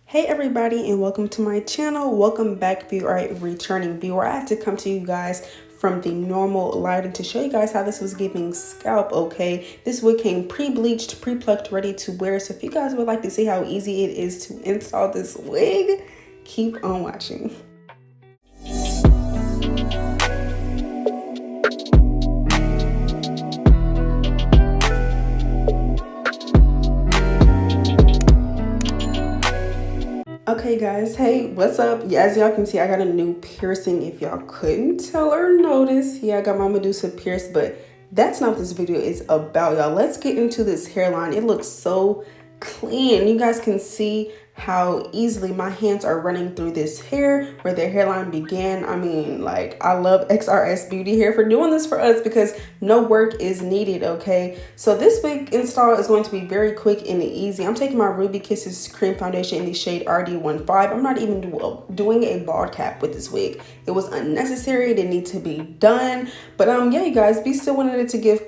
Hey everybody, and welcome to my channel. Welcome back if you are a returning viewer. I had to come to you guys from the normal lighting to show you guys how this was giving scalp, okay? This wig came pre-bleached, pre-plucked, ready to wear. So if you guys would like to see how easy it is to install this wig, keep on watching. Okay guys, hey, what's up? Yeah, as y'all can see, I got a new piercing if y'all couldn't tell or notice. Yeah, I got my Medusa pierced, but that's not what this video is about, y'all. Let's get into this hairline. It looks so clean. You guys can see how easily my hands are running through this hair where the hairline began. I mean, like, I love Xrsbeauty Hair for doing this for us because no work is needed, okay? So this wig install is going to be very quick and easy. I'm taking my Ruby Kisses cream foundation in the shade RD15. I'm not even doing a bald cap with this wig. It was unnecessary. It didn't need to be done. But yeah, you guys, we still wanted it to give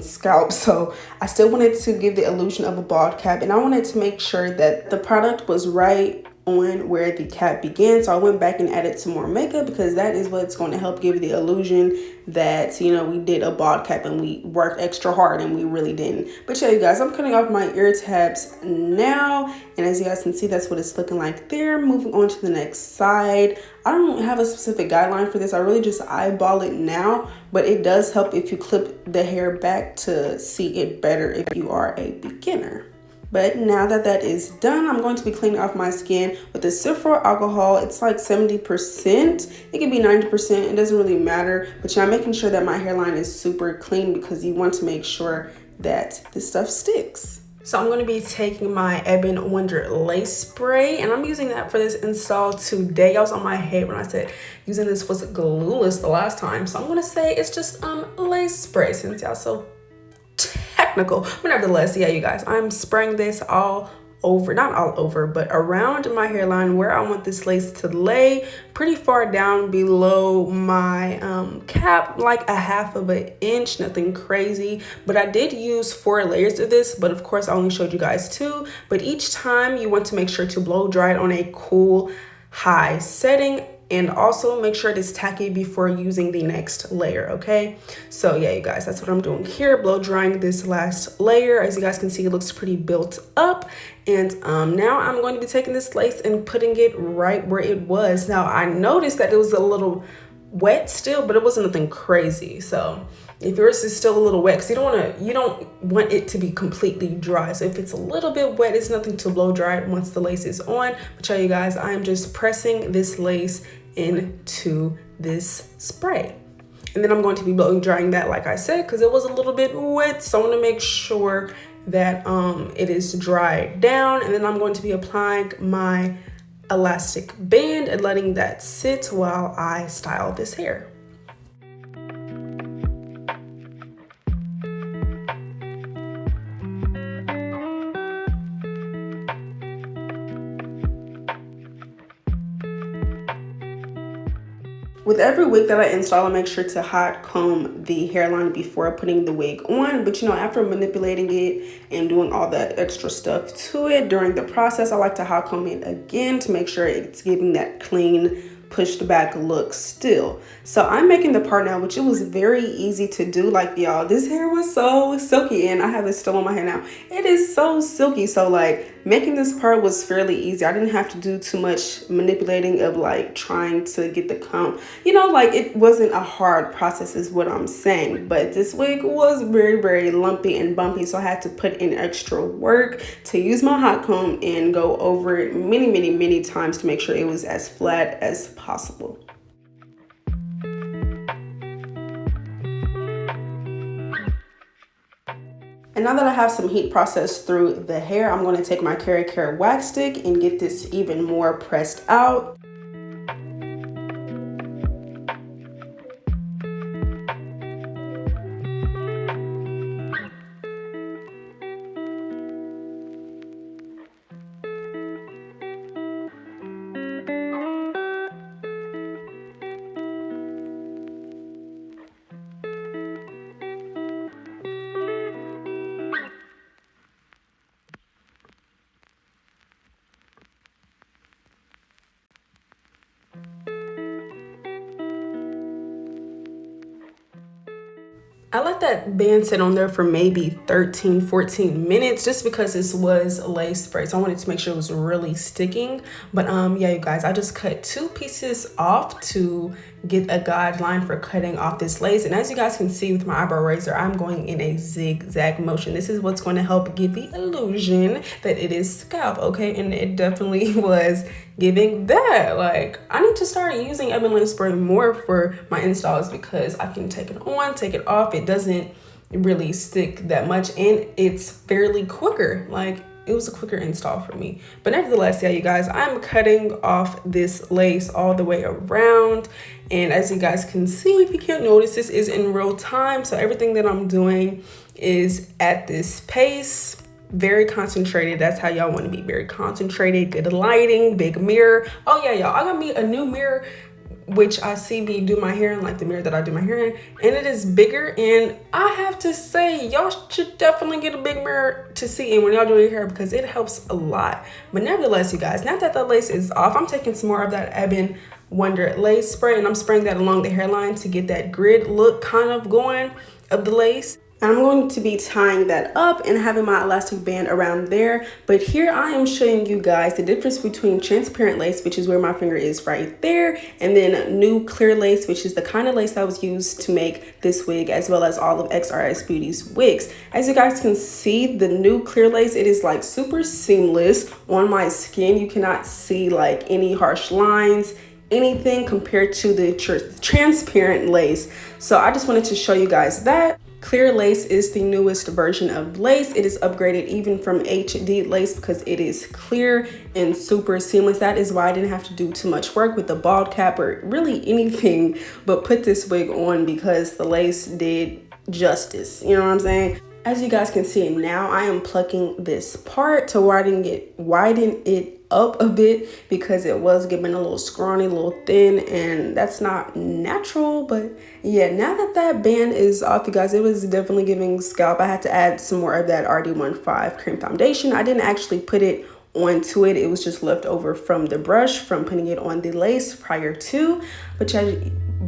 scalp. So I still wanted to give the illusion of a bald cap, and I wanted to make sure that the product was right on where the cap began. So I went back and added some more makeup because that is what's going to help give the illusion that, you know, we did a bald cap and we worked extra hard, and we really didn't. But yeah, you guys, I'm cutting off my ear tabs now, and as you guys can see, that's what it's looking like there. Moving on to the next side. I don't have a specific guideline for this. I really just eyeball it now, but it does help if you clip the hair back to see it better if you are a beginner. But now that that is done, I'm going to be cleaning off my skin with the Cipro alcohol. It's like 70%. It can be 90%. It doesn't really matter. But yeah, I'm making sure that my hairline is super clean because you want to make sure that this stuff sticks. So I'm going to be taking my Ebon Wonder lace spray, and I'm using that for this install today. I was on my head when I said using this was glueless the last time. So I'm going to say it's just lace spray since y'all so technical. But nevertheless, yeah, you guys, I'm spraying this all over, not all over, but around my hairline where I want this lace to lay, pretty far down below my cap, like a half of an inch, nothing crazy. But I did use 4 layers of this, but of course I only showed you guys 2. But each time you want to make sure to blow dry it on a cool high setting, and also make sure it is tacky before using the next layer, okay? So yeah, you guys, that's what I'm doing here, blow drying this last layer. As you guys can see, it looks pretty built up. And now I'm going to be taking this lace and putting it right where it was. Now I noticed that it was a little wet still, but it wasn't nothing crazy. So if yours is still a little wet, because you don't want it to be completely dry. So if it's a little bit wet, it's nothing to blow dry it once the lace is on. But yeah, you guys, I am just pressing this lace into this spray. And then I'm going to be blow drying that, like I said, because it was a little bit wet. So I want to make sure that it is dried down. And then I'm going to be applying my elastic band and letting that sit while I style this hair. With every wig that I install, I make sure to hot comb the hairline before putting the wig on. But you know, after manipulating it and doing all that extra stuff to it during the process, I like to hot comb it again to make sure it's giving that clean, pushed back look still. So I'm making the part now, which it was very easy to do. Like, y'all, this hair was so silky, and I have it still on my hair now. It is so silky. So like making this part was fairly easy. I didn't have to do too much manipulating of like trying to get the comb. You know, like it wasn't a hard process is what I'm saying. But this wig was very, very lumpy and bumpy. So I had to put in extra work to use my hot comb and go over it many, many, many times to make sure it was as flat as possible. And now that I have some heat processed through the hair, I'm going to take my Care wax stick and get this even more pressed out. I let that band sit on there for maybe 13, 14 minutes just because this was lace spray. So I wanted to make sure it was really sticking. But yeah, you guys, I just cut 2 pieces off to get a guideline for cutting off this lace. And as you guys can see with my eyebrow razor, I'm going in a zigzag motion. This is what's going to help give the illusion that it is scalp, okay? And it definitely was giving that. Like, I need to start using ebony lace spray more for my installs because I can take it on, take it off. It doesn't really stick that much and it's fairly quicker. Like, it was a quicker install for me. But nevertheless, yeah, you guys, I'm cutting off this lace all the way around. And as you guys can see, if you can't notice, this is in real time. So everything that I'm doing is at this pace, very concentrated. That's how y'all want to be, very concentrated, good lighting, big mirror. Oh yeah, y'all, I got me a new mirror, which I see me do my hair in, like the mirror that I do my hair in, and it is bigger. And I have to say, y'all should definitely get a big mirror to see in when y'all do your hair because it helps a lot. But nevertheless, you guys, now that the lace is off, I'm taking some more of that Ebon Wonder lace spray and I'm spraying that along the hairline to get that grid look kind of going of the lace. And I'm going to be tying that up and having my elastic band around there. But here I am showing you guys the difference between transparent lace, which is where my finger is right there, and then new clear lace, which is the kind of lace that was used to make this wig, as well as all of Xrsbeauty's wigs. As you guys can see, the new clear lace, it is like super seamless on my skin. You cannot see like any harsh lines, anything compared to the transparent lace. So I just wanted to show you guys that. Clear lace is the newest version of lace. It is upgraded even from HD lace because it is clear and super seamless. That is why I didn't have to do too much work with the bald cap or really anything but put this wig on because the lace did justice. You know what I'm saying? As you guys can see now, I am plucking this part to widen it up a bit because it was giving a little scrawny, a little thin, and that's not natural. But yeah, now that that band is off, you guys, it was definitely giving scalp. I had to add some more of that RD15 cream foundation. I didn't actually put it onto it. It was just left over from the brush from putting it on the lace prior to,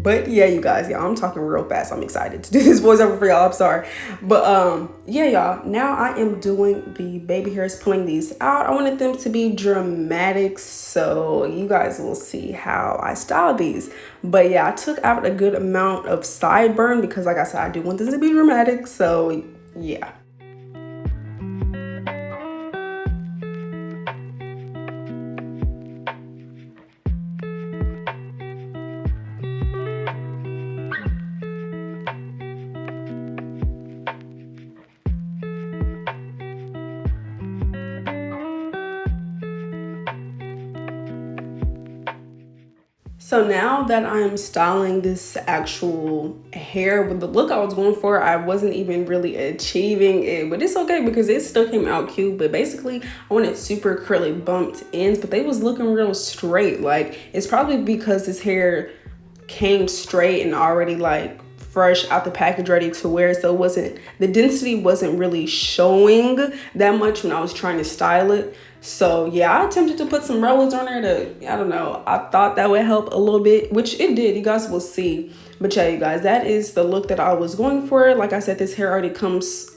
but yeah, you guys, I'm talking real fast. I'm excited to do this voiceover for y'all. I'm sorry. But yeah, y'all, now I am doing the baby hairs, pulling these out. I wanted them to be dramatic, so you guys will see how I style these. But yeah, I took out a good amount of sideburn because like I said, I do want this to be dramatic. So yeah. So now that I'm styling this actual hair with the look I was going for, I wasn't even really achieving it, but it's okay because it still came out cute. But basically I wanted super curly bumped ends, but they was looking real straight. Like, it's probably because this hair came straight and already like fresh out the package, ready to wear, so the density wasn't really showing that much when I was trying to style it. So yeah, I attempted to put some rollers on there to, I don't know, I thought that would help a little bit, which it did. You guys will see. But yeah, you guys, that is the look that I was going for. Like I said, this hair already comes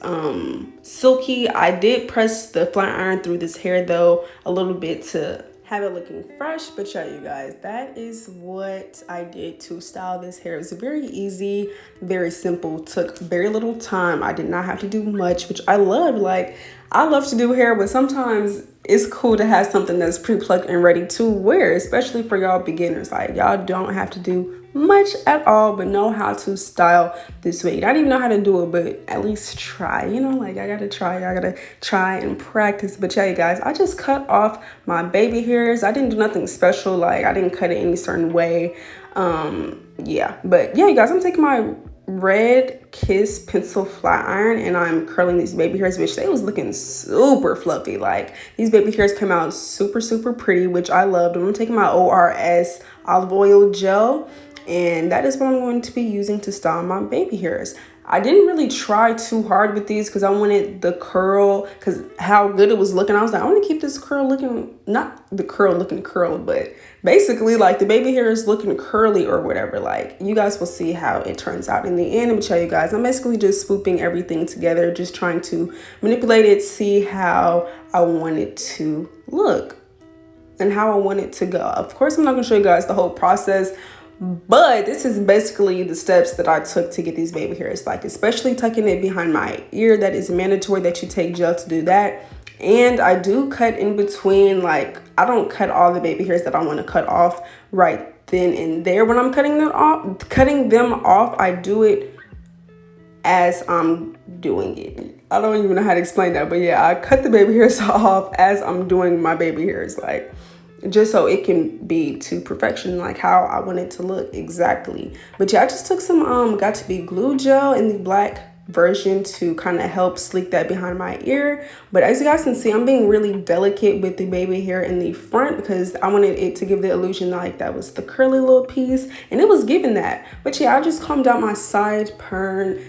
silky. I did press the flat iron through this hair though a little bit to have it looking fresh. But yeah, you guys, that is what I did to style this hair. It was very easy, very simple, took very little time. I did not have to do much, which I love. Like, I love to do hair, but sometimes it's cool to have something that's pre-plucked and ready to wear, especially for y'all beginners. Like, y'all don't have to do much at all but know how to style this wig. I don't even know how to do it, but at least try, you know, like I gotta try and practice. But yeah, you guys, I just cut off my baby hairs. I didn't do nothing special, like I didn't cut it any certain way. Yeah, but yeah, you guys, I'm taking my red Kiss pencil flat iron and I'm curling these baby hairs, which they was looking super fluffy. Like, these baby hairs came out super pretty, which I loved. I'm taking my ORS olive oil gel, and that is what I'm going to be using to style my baby hairs. I didn't really try too hard with these because I wanted the curl, because how good it was looking. I was like, I want to keep this curl looking, not the curl looking curled, but basically like the baby hair is looking curly or whatever. Like, you guys will see how it turns out in the end. I'm gonna show you guys. I'm basically just swooping everything together, just trying to manipulate it, see how I want it to look and how I want it to go. Of course, I'm not gonna show you guys the whole process, but this is basically the steps that I took to get these baby hairs, like especially tucking it behind my ear. That is mandatory that you take gel to do that. And I do cut in between, like I don't cut all the baby hairs that I want to cut off right then and there when I'm cutting them off. I do it as I'm doing it. I don't even know how to explain that, but yeah, I cut the baby hairs off as I'm doing my baby hairs, like just so it can be to perfection, like how I want it to look exactly. But yeah, I just took some Got To Be glue gel in the black version to kind of help sleek that behind my ear. But as you guys can see, I'm being really delicate with the baby hair in the front because I wanted it to give the illusion like that was the curly little piece, and it was giving that. But yeah, I just combed out my sideburn,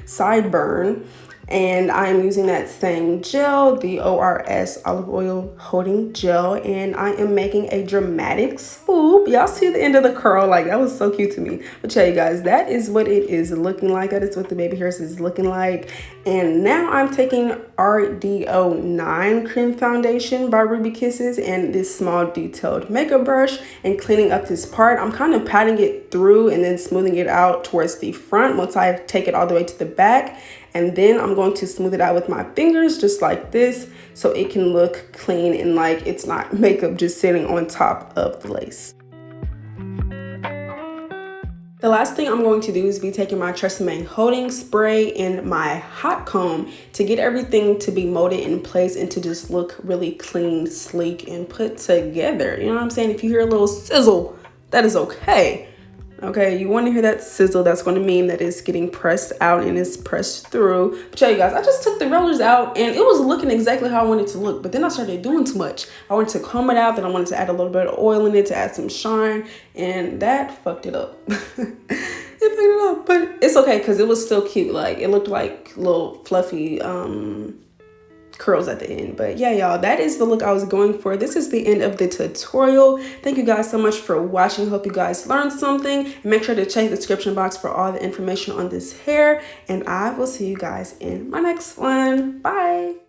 and I'm using that same gel, the ORS olive oil holding gel, and I am making a dramatic swoop. Y'all see the end of the curl, like that was so cute to me. But yeah, you guys, that is what it is looking like. That is what the baby hairs is looking like. And now I'm taking RD09 cream foundation by Ruby Kisses and this small detailed makeup brush and cleaning up this part. I'm kind of patting it through and then smoothing it out towards the front once I take it all the way to the back. And then I'm going to smooth it out with my fingers just like this so it can look clean and like it's not makeup just sitting on top of the lace. The last thing I'm going to do is be taking my Xrsbeauty holding spray and my hot comb to get everything to be molded in place and to just look really clean, sleek, and put together. You know what I'm saying? If you hear a little sizzle, that is okay. Okay, you want to hear that sizzle, that's going to mean that it's getting pressed out and it's pressed through. But yeah, you guys, I just took the rollers out and it was looking exactly how I wanted it to look. But then I started doing too much. I wanted to comb it out, then I wanted to add a little bit of oil in it to add some shine, and that fucked it up. It fucked it up, but it's okay because it was still cute. Like, it looked like little fluffy curls at the end. But yeah, y'all, that is the look I was going for. This is the end of the tutorial. Thank you guys so much for watching. Hope you guys learned something, and make sure to check the description box for all the information on this hair, and I will see you guys in my next one. Bye.